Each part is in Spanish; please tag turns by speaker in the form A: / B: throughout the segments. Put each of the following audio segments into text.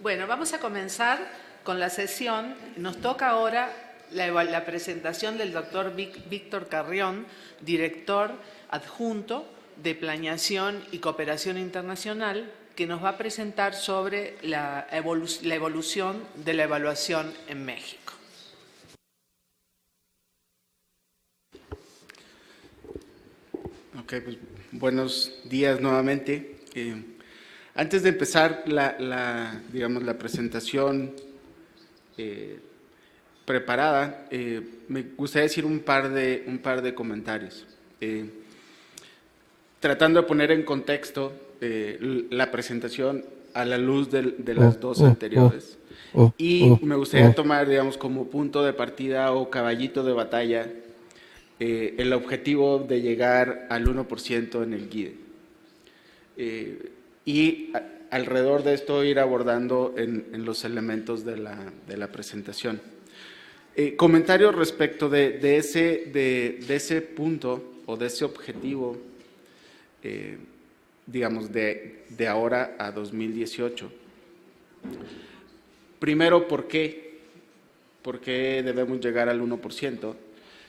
A: Bueno, vamos a comenzar con la sesión. Nos toca ahora la presentación del doctor Víctor Carrión, director adjunto de Planeación y Cooperación Internacional, que nos va a presentar sobre la evolución de la evaluación en México.
B: Ok, pues buenos días nuevamente. Antes de empezar digamos, la presentación preparada, me gustaría decir un par de comentarios. Tratando de poner en contexto la presentación a la luz de las dos anteriores. Y me gustaría tomar, digamos, como punto de partida o caballito de batalla el objetivo de llegar al 1% en el GIDE. Y alrededor de esto ir abordando en los elementos de la presentación. Comentarios respecto de ese punto o de ese objetivo, digamos, de ahora a 2018. Primero, ¿por qué? ¿Por qué debemos llegar al 1%?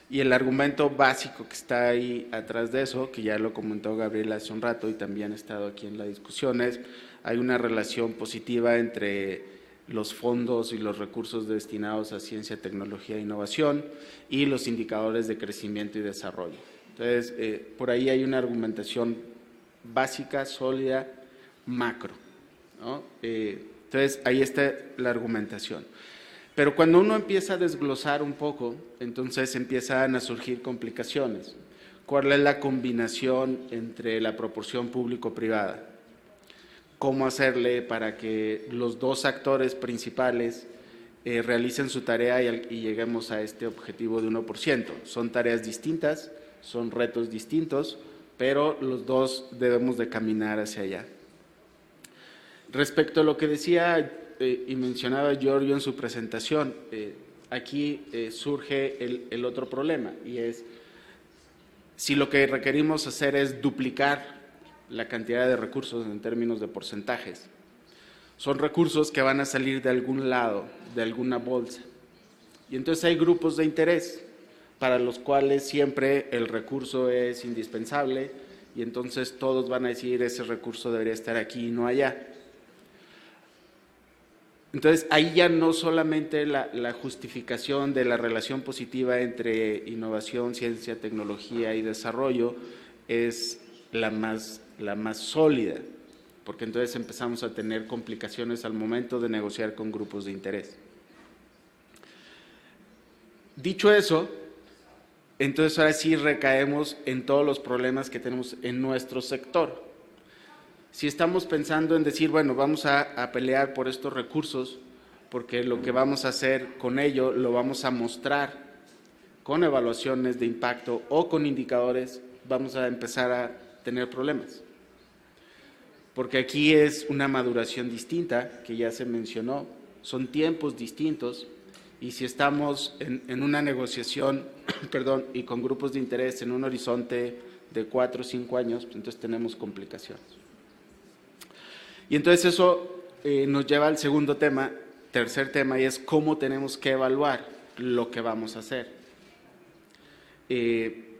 B: Y el argumento básico que está ahí atrás de eso, que ya lo comentó Gabriela hace un rato y también ha estado aquí en la discusión, es hay una relación positiva entre los fondos y los recursos destinados a ciencia, tecnología e innovación y los indicadores de crecimiento y desarrollo. Entonces, por ahí hay una argumentación básica, sólida, macro, ¿no? Entonces, ahí está la argumentación. Pero cuando uno empieza a desglosar un poco, entonces empiezan a surgir complicaciones. ¿Cuál es la combinación entre la proporción público-privada? ¿Cómo hacerle para que los dos actores principales realicen su tarea y lleguemos a este objetivo de 1%? Son tareas distintas, son retos distintos, pero los dos debemos de caminar hacia allá. Respecto a lo que decía y mencionaba Giorgio en su presentación, aquí surge el otro problema, y es si lo que requerimos hacer es duplicar la cantidad de recursos en términos de porcentajes. Son recursos que van a salir de algún lado, de alguna bolsa. Y entonces hay grupos de interés para los cuales siempre el recurso es indispensable y entonces todos van a decir ese recurso debería estar aquí y no allá. Entonces, ahí ya no solamente la justificación de la relación positiva entre innovación, ciencia, tecnología y desarrollo es la más sólida, porque entonces empezamos a tener complicaciones al momento de negociar con grupos de interés. Dicho eso, entonces ahora sí recaemos en todos los problemas que tenemos en nuestro sector. Si estamos pensando en decir, bueno, vamos a pelear por estos recursos, porque lo que vamos a hacer con ello lo vamos a mostrar con evaluaciones de impacto o con indicadores, vamos a empezar a tener problemas. Porque aquí es una maduración distinta, que ya se mencionó, son tiempos distintos, y si estamos en una negociación perdón, y con grupos de interés en un horizonte de 4 o 5 años, pues entonces tenemos complicaciones. Y entonces eso nos lleva al segundo tema, tercer tema, y es cómo tenemos que evaluar lo que vamos a hacer. Que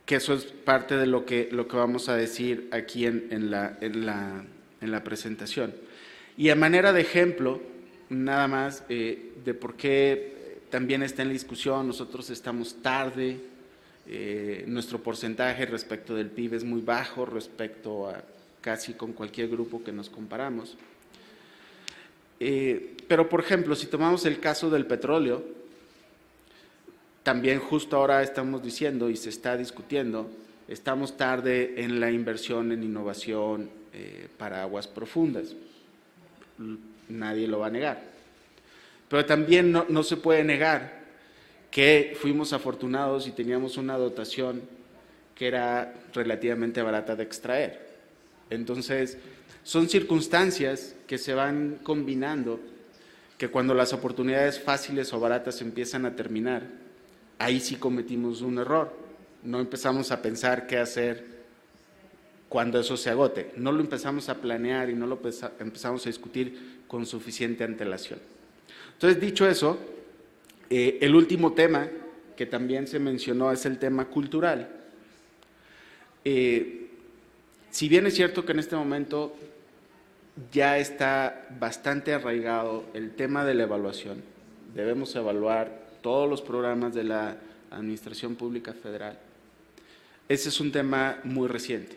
B: eso es parte de lo que vamos a decir aquí en la presentación. Y a manera de ejemplo, nada más de por qué también está en la discusión, nosotros estamos tarde, nuestro porcentaje respecto del PIB es muy bajo respecto a casi con cualquier grupo que nos comparamos. Pero, por ejemplo, si tomamos el caso del petróleo, también justo ahora estamos diciendo y se está discutiendo, estamos tarde en la inversión en innovación para aguas profundas. Nadie lo va a negar. Pero también no se puede negar que fuimos afortunados y teníamos una dotación que era relativamente barata de extraer. Entonces, son circunstancias que se van combinando, que cuando las oportunidades fáciles o baratas empiezan a terminar, ahí sí cometimos un error. No empezamos a pensar qué hacer cuando eso se agote. No lo empezamos a planear y no lo empezamos a discutir con suficiente antelación. Entonces, dicho eso, el último tema que también se mencionó es el tema cultural. Si bien es cierto que en este momento ya está bastante arraigado el tema de la evaluación, debemos evaluar todos los programas de la Administración Pública Federal. Ese es un tema muy reciente.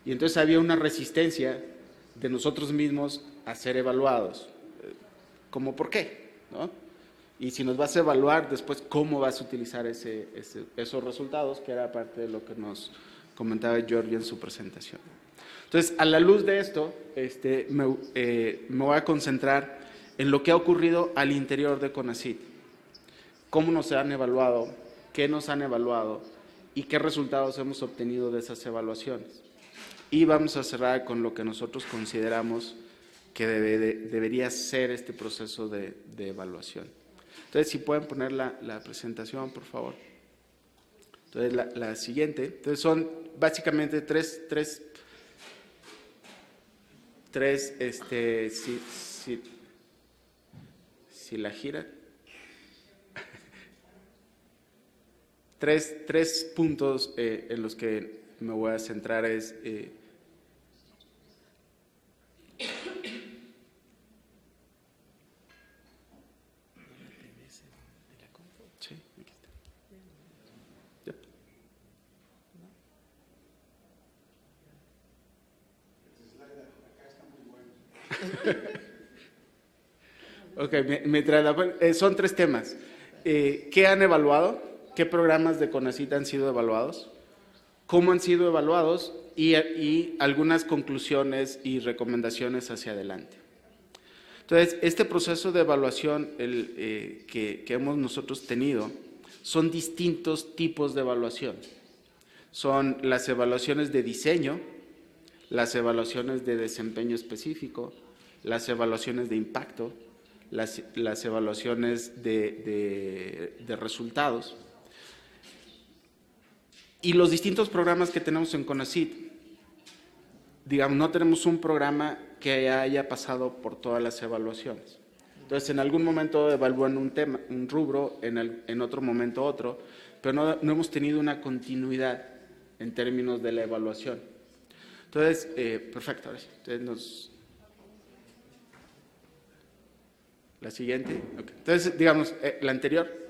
B: Y entonces había una resistencia de nosotros mismos a ser evaluados. ¿Cómo por qué? ¿No? Y si nos vas a evaluar, después, ¿cómo vas a utilizar esos resultados? Que era parte de lo que nos comentaba Giorgio en su presentación. Entonces, a la luz de esto, me voy a concentrar en lo que ha ocurrido al interior de CONACYT. ¿Cómo nos han evaluado? ¿Qué nos han evaluado? ¿Y qué resultados hemos obtenido de esas evaluaciones? Y vamos a cerrar con lo que nosotros consideramos que debería ser este proceso de evaluación. Entonces, si pueden poner la presentación, por favor. Entonces, la siguiente. Entonces, son básicamente tres si la gira. Tres puntos en los que me voy a centrar es sí, aquí está. Yep. Ok, son tres temas. ¿Qué han evaluado? ¿Qué programas de CONACYT han sido evaluados? ¿Cómo han sido evaluados? Y algunas conclusiones y recomendaciones hacia adelante. Entonces, este proceso de evaluación que hemos nosotros tenido son distintos tipos de evaluación. Son las evaluaciones de diseño, las evaluaciones de desempeño específico, las evaluaciones de impacto, las evaluaciones de resultados y los distintos programas que tenemos en CONACYT. Digamos, no tenemos un programa que haya pasado por todas las evaluaciones. Entonces, en algún momento evalúan un tema, un rubro, en otro momento otro, pero no hemos tenido una continuidad en términos de la evaluación. Entonces, perfecto, ahora sí. Entonces, la siguiente. Okay. Entonces, digamos, la anterior.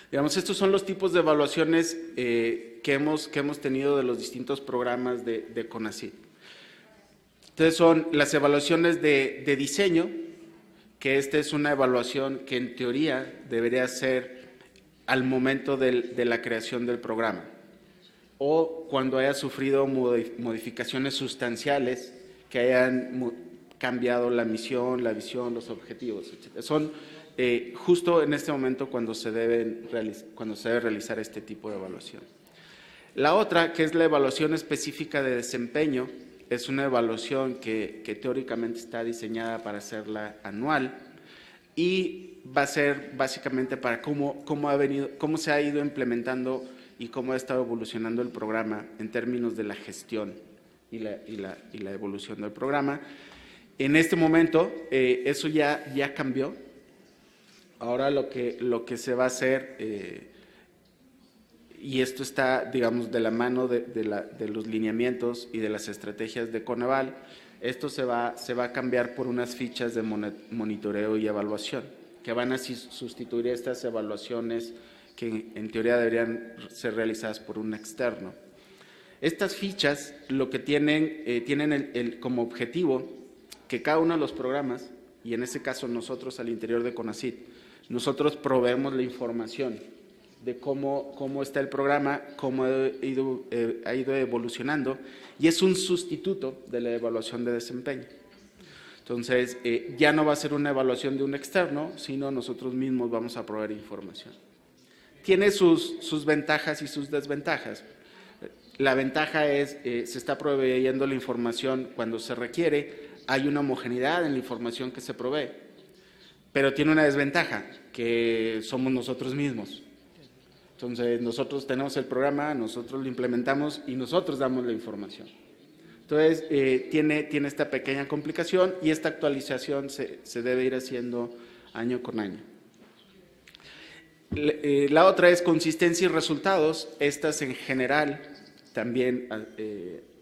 B: Digamos, estos son los tipos de evaluaciones que hemos tenido de los distintos programas de CONACYT. Entonces, son las evaluaciones de diseño, que esta es una evaluación que en teoría debería ser al momento de la creación del programa, o cuando haya sufrido modificaciones sustanciales que hayan cambiado la misión, la visión, los objetivos, etc. Son justo en este momento cuando se debe realizar este tipo de evaluación. La otra, que es la evaluación específica de desempeño, es una evaluación que teóricamente está diseñada para hacerla anual y va a ser básicamente para cómo se ha ido implementando y cómo ha estado evolucionando el programa en términos de la gestión y la evolución del programa. En este momento, eso ya cambió. Ahora lo que se va a hacer, y esto está, digamos, de la mano de los lineamientos y de las estrategias de Coneval, esto se va a cambiar por unas fichas de monitoreo y evaluación, que van a sustituir estas evaluaciones que en teoría deberían ser realizadas por un externo. Estas fichas lo que tienen como objetivo que cada uno de los programas, y en este caso nosotros al interior de CONACYT, nosotros proveemos la información de cómo está el programa, cómo ha ido evolucionando, y es un sustituto de la evaluación de desempeño. Entonces, ya no va a ser una evaluación de un externo, sino nosotros mismos vamos a proveer información. Tiene sus ventajas y sus desventajas. La ventaja es se está proveyendo la información cuando se requiere, hay una homogeneidad en la información que se provee, pero tiene una desventaja, que somos nosotros mismos. Entonces, nosotros tenemos el programa, nosotros lo implementamos y nosotros damos la información. Entonces, tiene esta pequeña complicación y esta actualización se debe ir haciendo año con año. La otra es consistencia y resultados. Estas en general, también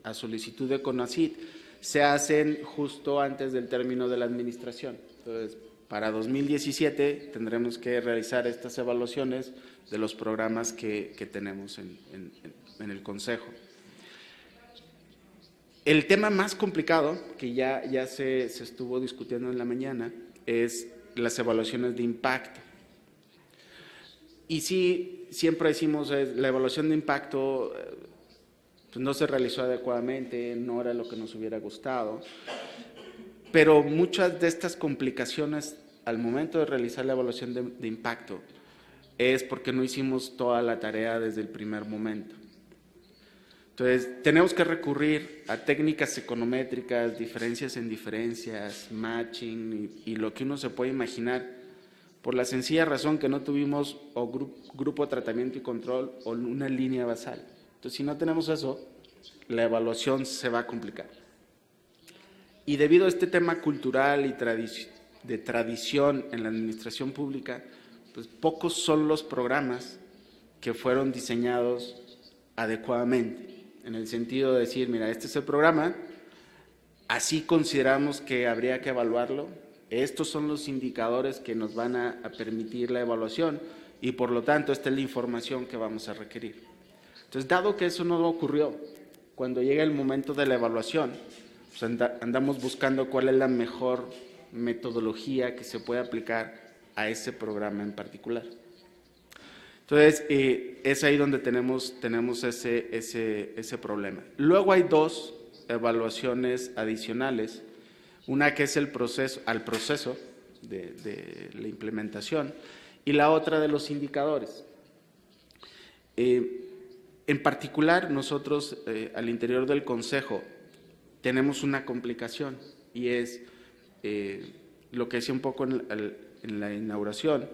B: a solicitud de CONACYT, se hacen justo antes del término de la administración. Entonces, para 2017 tendremos que realizar estas evaluaciones de los programas que tenemos en el Consejo. El tema más complicado, que ya se estuvo discutiendo en la mañana, es las evaluaciones de impacto. Y sí, siempre decimos, la evaluación de impacto pues no se realizó adecuadamente, no era lo que nos hubiera gustado, pero muchas de estas complicaciones al momento de realizar la evaluación de impacto es porque no hicimos toda la tarea desde el primer momento. Entonces, tenemos que recurrir a técnicas econométricas, diferencias en diferencias, matching y lo que uno se puede imaginar, por la sencilla razón que no tuvimos o grupo de tratamiento y control o una línea basal. Entonces, si no tenemos eso, la evaluación se va a complicar. Y debido a este tema cultural y de tradición en la administración pública, pues pocos son los programas que fueron diseñados adecuadamente, en el sentido de decir, mira, este es el programa, así consideramos que habría que evaluarlo, estos son los indicadores que nos van a permitir la evaluación y por lo tanto esta es la información que vamos a requerir. Entonces, dado que eso no ocurrió, cuando llega el momento de la evaluación, pues andamos buscando cuál es la mejor metodología que se puede aplicar a ese programa en particular. Entonces, es ahí donde tenemos ese problema. Luego hay dos evaluaciones adicionales, una que es al proceso de la implementación y la otra de los indicadores. En particular, nosotros al interior del Consejo tenemos una complicación y es lo que decía un poco en la inauguración.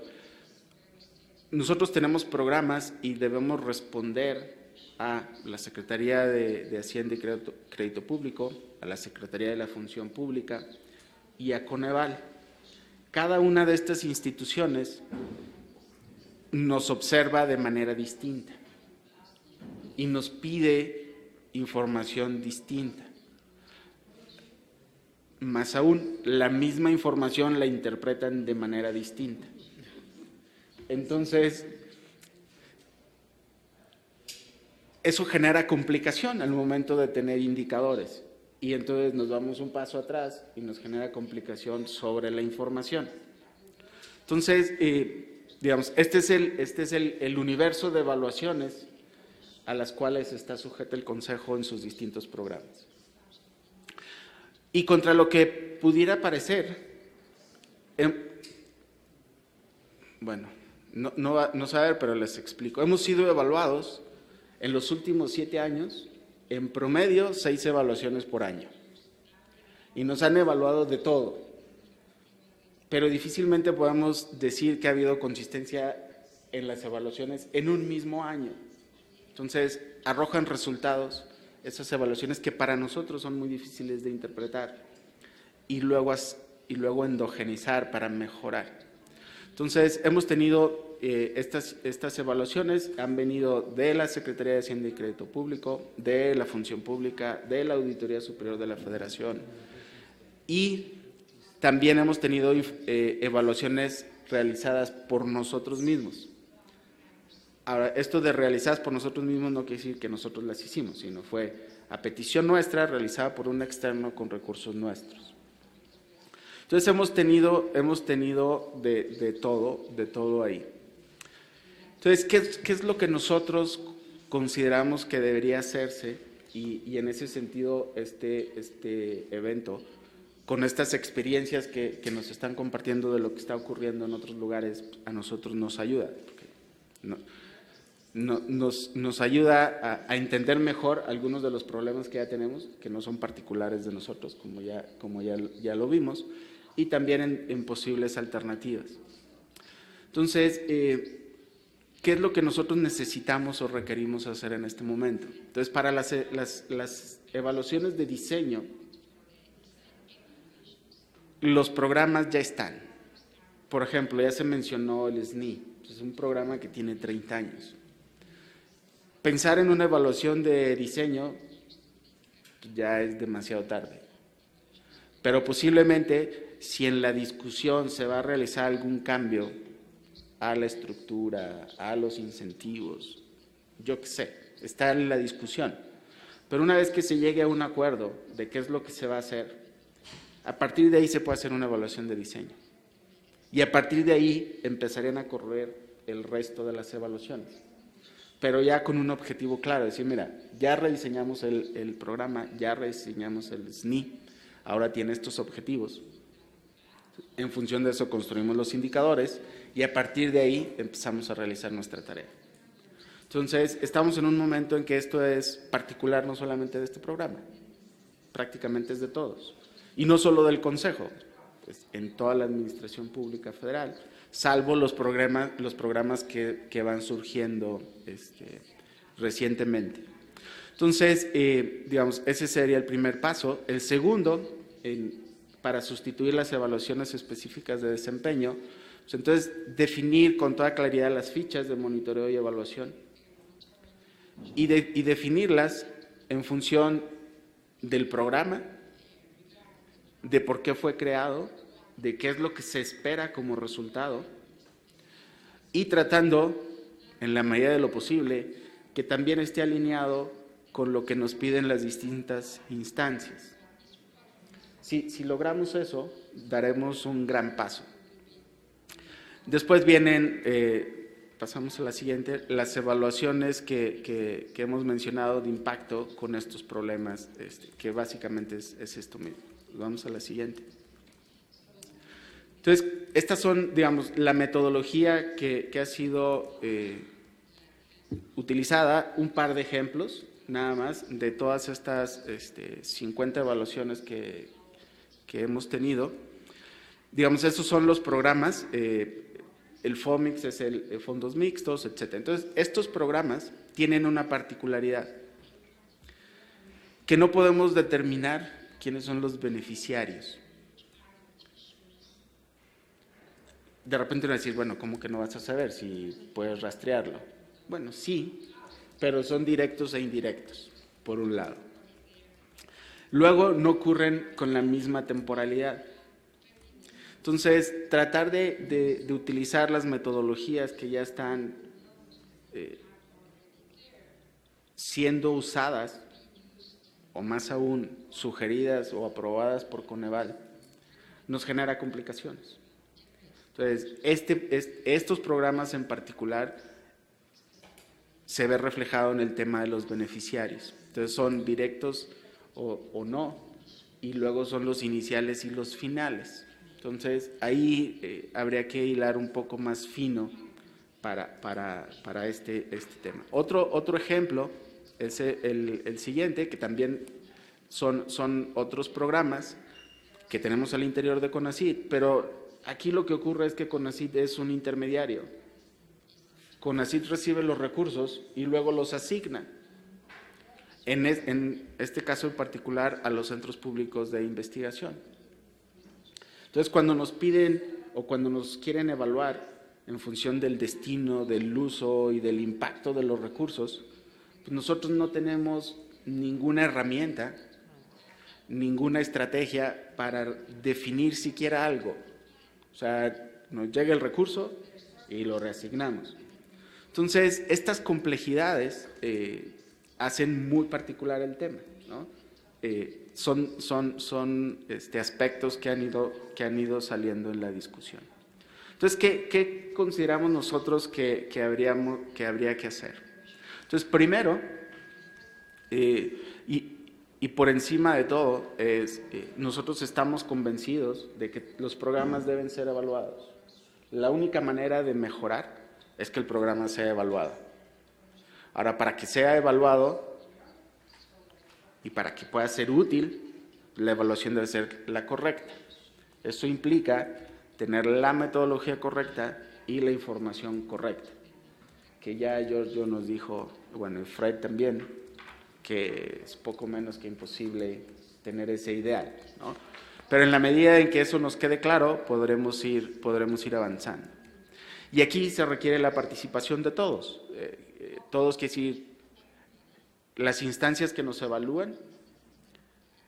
B: Nosotros tenemos programas y debemos responder a la Secretaría de Hacienda y Crédito Público, a la Secretaría de la Función Pública y a Coneval. Cada una de estas instituciones nos observa de manera distinta y nos pide información distinta. Más aún, la misma información la interpretan de manera distinta. Entonces, eso genera complicación al momento de tener indicadores y entonces nos vamos un paso atrás y nos genera complicación sobre la información. Entonces, digamos, este es el universo de evaluaciones a las cuales está sujeto el Consejo en sus distintos programas. Y contra lo que pudiera parecer, bueno, no saber, pero les explico. Hemos sido evaluados en los últimos 7 años, en promedio 6 evaluaciones por año. Y nos han evaluado de todo, pero difícilmente podemos decir que ha habido consistencia en las evaluaciones en un mismo año. Entonces, arrojan resultados esas evaluaciones que para nosotros son muy difíciles de interpretar y luego endogenizar para mejorar. Entonces, hemos tenido estas evaluaciones, han venido de la Secretaría de Hacienda y Crédito Público, de la Función Pública, de la Auditoría Superior de la Federación y también hemos tenido evaluaciones realizadas por nosotros mismos. Ahora, esto de realizadas por nosotros mismos no quiere decir que nosotros las hicimos, sino fue a petición nuestra, realizada por un externo con recursos nuestros. Entonces, hemos tenido de todo ahí. Entonces, ¿qué es lo que nosotros consideramos que debería hacerse? Y en ese sentido, este evento, con estas experiencias que nos están compartiendo de lo que está ocurriendo en otros lugares, a nosotros nos ayuda. Nos ayuda a entender mejor algunos de los problemas que ya tenemos, que no son particulares de nosotros, como ya lo vimos, y también en posibles alternativas. Entonces, ¿qué es lo que nosotros necesitamos o requerimos hacer en este momento? Entonces, para las evaluaciones de diseño, los programas ya están. Por ejemplo, ya se mencionó el SNI, es un programa que tiene 30 años. Pensar en una evaluación de diseño ya es demasiado tarde. Pero posiblemente, si en la discusión se va a realizar algún cambio a la estructura, a los incentivos, yo qué sé, está en la discusión. Pero una vez que se llegue a un acuerdo de qué es lo que se va a hacer, a partir de ahí se puede hacer una evaluación de diseño. Y a partir de ahí empezarían a correr el resto de las evaluaciones. Pero ya con un objetivo claro, decir, mira, ya rediseñamos el programa, ya rediseñamos el SNI, ahora tiene estos objetivos. En función de eso construimos los indicadores y a partir de ahí empezamos a realizar nuestra tarea. Entonces, estamos en un momento en que esto es particular no solamente de este programa, prácticamente es de todos. Y no solo del Consejo, pues en toda la Administración Pública Federal, salvo los programas que van surgiendo recientemente. Entonces, digamos, ese sería el primer paso. El segundo, para sustituir las evaluaciones específicas de desempeño, pues entonces definir con toda claridad las fichas de monitoreo y evaluación y definirlas en función del programa, de por qué fue creado, de qué es lo que se espera como resultado y tratando, en la medida de lo posible, que también esté alineado con lo que nos piden las distintas instancias. Si logramos eso, daremos un gran paso. Después vienen, pasamos a la siguiente, las evaluaciones que hemos mencionado de impacto con estos problemas, que básicamente es esto mismo. Vamos a la siguiente. Entonces, estas son, digamos, la metodología que ha sido utilizada, un par de ejemplos, nada más, de todas estas 50 evaluaciones que hemos tenido. Digamos, estos son los programas, el FOMIX es el fondos mixtos, etc. Entonces, estos programas tienen una particularidad, que no podemos determinar quiénes son los beneficiarios. De repente uno va a decir, bueno, ¿cómo que no vas a saber si puedes rastrearlo? Bueno, sí, pero son directos e indirectos, por un lado. Luego, no ocurren con la misma temporalidad. Entonces, tratar de utilizar las metodologías que ya están siendo usadas, o más aún, sugeridas o aprobadas por Coneval, nos genera complicaciones. Entonces, estos programas en particular se ve reflejado en el tema de los beneficiarios. Entonces, son directos o no, y luego son los iniciales y los finales. Entonces, ahí habría que hilar un poco más fino para este tema. Otro ejemplo es el siguiente, que también son otros programas que tenemos al interior de CONACYT, pero aquí lo que ocurre es que CONACYT es un intermediario. CONACYT recibe los recursos y luego los asigna. En este caso en particular, a los centros públicos de investigación. Entonces, cuando nos piden o cuando nos quieren evaluar en función del destino, del uso y del impacto de los recursos, pues nosotros no tenemos ninguna herramienta, ninguna estrategia para definir siquiera algo. O sea, nos llega el recurso y lo reasignamos. Entonces, estas complejidades hacen muy particular el tema, ¿no? Son aspectos que han ido saliendo en la discusión. Entonces, ¿qué consideramos nosotros que habría que hacer? Entonces, primero, y por encima de todo, nosotros estamos convencidos de que los programas deben ser evaluados. La única manera de mejorar es que el programa sea evaluado. Ahora, para que sea evaluado y para que pueda ser útil, la evaluación debe ser la correcta. Eso implica tener la metodología correcta y la información correcta. que ya Giorgio nos dijo, bueno, y Fred también, que es poco menos que imposible tener ese ideal, ¿no? Pero en la medida en que eso nos quede claro, podremos ir avanzando. Y aquí se requiere la participación de todos. Todos, que decir, las instancias que nos evalúan,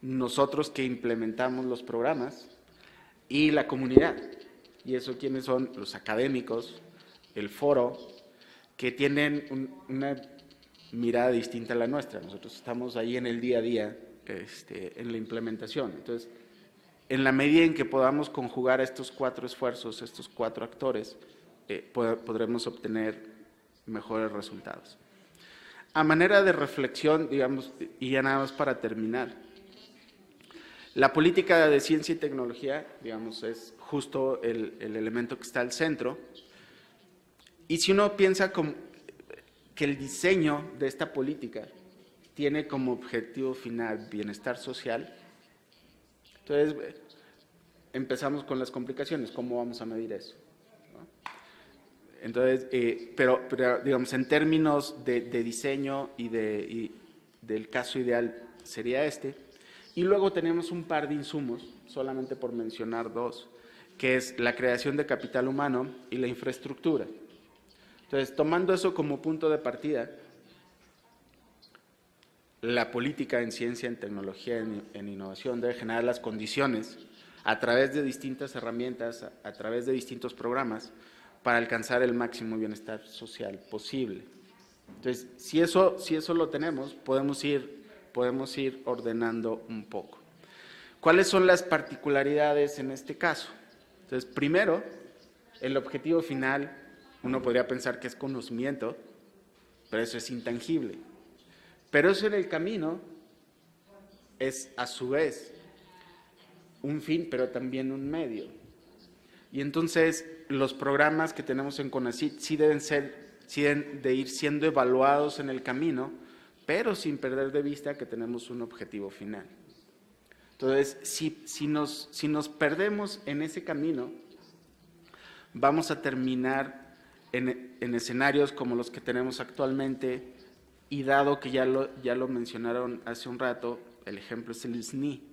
B: nosotros que implementamos los programas y la comunidad. Y eso, ¿quiénes son? Los académicos, el foro, que tienen una mirada distinta a la nuestra. Nosotros estamos ahí en el día a día, en la implementación. Entonces, en la medida en que podamos conjugar estos 4 esfuerzos, estos 4 actores, podremos obtener mejores resultados. A manera de reflexión, digamos, y ya nada más para terminar, la política de ciencia y tecnología, digamos, es justo el elemento que está al centro. Y si uno piensa que el diseño de esta política tiene como objetivo final bienestar social, entonces empezamos con las complicaciones. ¿Cómo vamos a medir eso? ¿No? Entonces, pero digamos, en términos de diseño y del caso ideal sería este. Y luego tenemos un par de insumos, solamente por mencionar 2, que es la creación de capital humano y la infraestructura. Entonces, tomando eso como punto de partida, la política en ciencia, en tecnología, en innovación debe generar las condiciones a través de distintas herramientas, a través de distintos programas, para alcanzar el máximo bienestar social posible. Entonces, si eso lo tenemos, podemos ir ordenando un poco. ¿Cuáles son las particularidades en este caso? Entonces, primero, el objetivo final, uno podría pensar que es conocimiento, pero eso es intangible. Pero eso en el camino es, a su vez, un fin, pero también un medio. Y entonces, los programas que tenemos en CONACYT sí deben de ir siendo evaluados en el camino, pero sin perder de vista que tenemos un objetivo final. Entonces, si nos perdemos en ese camino, vamos a terminar en escenarios como los que tenemos actualmente, y dado que ya lo mencionaron hace un rato, el ejemplo es el SNI.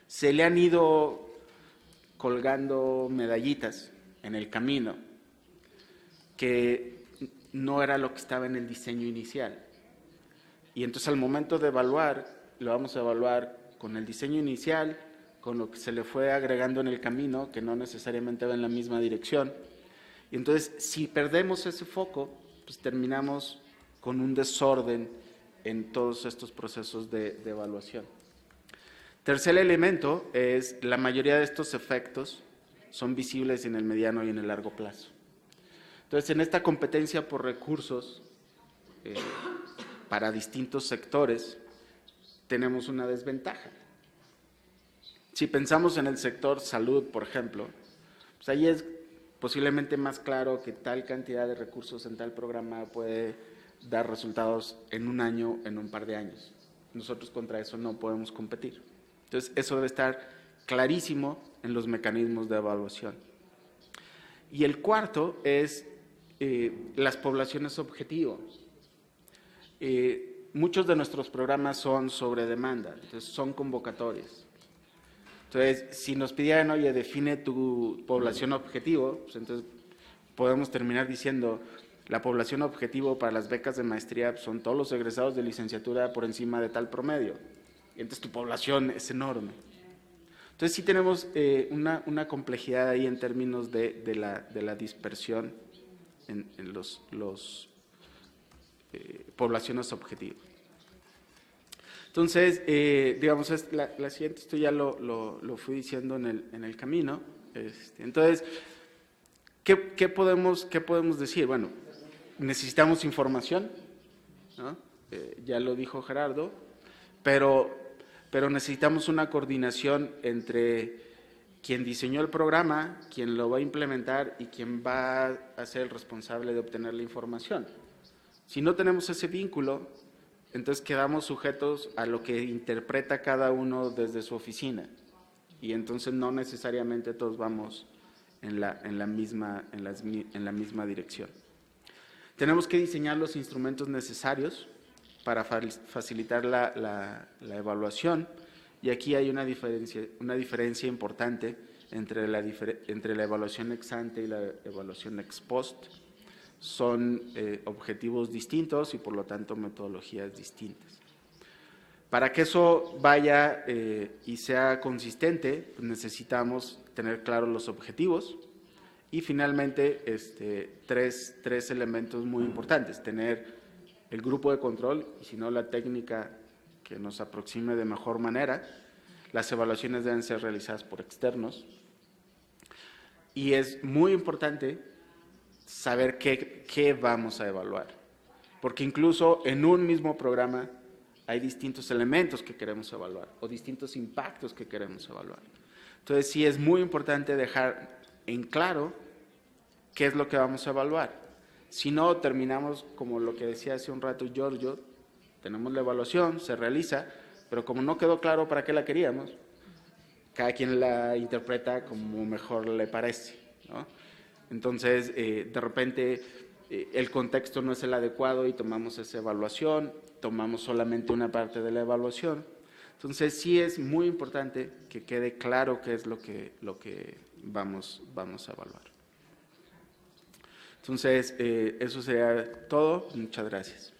B: Se le han ido colgando medallitas en el camino, que no era lo que estaba en el diseño inicial. Y entonces al momento de evaluar, lo vamos a evaluar con el diseño inicial, con lo que se le fue agregando en el camino, que no necesariamente va en la misma dirección. Y entonces, si perdemos ese foco, pues terminamos con un desorden en todos estos procesos de evaluación. Tercer elemento es, la mayoría de estos efectos son visibles en el mediano y en el largo plazo. Entonces, en esta competencia por recursos, para distintos sectores, tenemos una desventaja. Si pensamos en el sector salud, por ejemplo, pues ahí es posiblemente más claro que tal cantidad de recursos en tal programa puede dar resultados en un año, en un par de años. Nosotros contra eso no podemos competir. Entonces, eso debe estar clarísimo en los mecanismos de evaluación. Y el cuarto es las poblaciones objetivo. Muchos de nuestros programas son sobre demanda, entonces son convocatorias. Entonces, si nos pidieran, oye, define tu población objetivo, pues entonces podemos terminar diciendo, la población objetivo para las becas de maestría son todos los egresados de licenciatura por encima de tal promedio. Y entonces tu población es enorme. Entonces sí tenemos una complejidad ahí en términos de la dispersión en los poblaciones objetivo. Entonces, digamos, la siguiente, esto ya lo fui diciendo en el camino. Entonces, ¿qué podemos decir? Bueno, necesitamos información, ¿no? Ya lo dijo Gerardo, pero necesitamos una coordinación entre quien diseñó el programa, quien lo va a implementar y quien va a ser el responsable de obtener la información. Si no tenemos ese vínculo, entonces quedamos sujetos a lo que interpreta cada uno desde su oficina, y entonces no necesariamente todos vamos en la misma dirección. Tenemos que diseñar los instrumentos necesarios para facilitar la evaluación, y aquí hay una diferencia importante entre la evaluación ex ante y la evaluación ex post. Son objetivos distintos y por lo tanto metodologías distintas. Para que eso vaya y sea consistente, pues necesitamos tener claros los objetivos y finalmente tres elementos muy importantes: tener el grupo de control y si no la técnica que nos aproxime de mejor manera. Las evaluaciones deben ser realizadas por externos y es muy importante saber qué vamos a evaluar, porque incluso en un mismo programa hay distintos elementos que queremos evaluar o distintos impactos que queremos evaluar. Entonces, sí es muy importante dejar en claro qué es lo que vamos a evaluar. Si no, terminamos como lo que decía hace un rato Giorgio, tenemos la evaluación, se realiza, pero como no quedó claro para qué la queríamos, cada quien la interpreta como mejor le parece, ¿no? Entonces, de repente, el contexto no es el adecuado y tomamos esa evaluación, tomamos solamente una parte de la evaluación. Entonces, sí es muy importante que quede claro qué es lo que vamos a evaluar. Entonces, eso sería todo. Muchas gracias.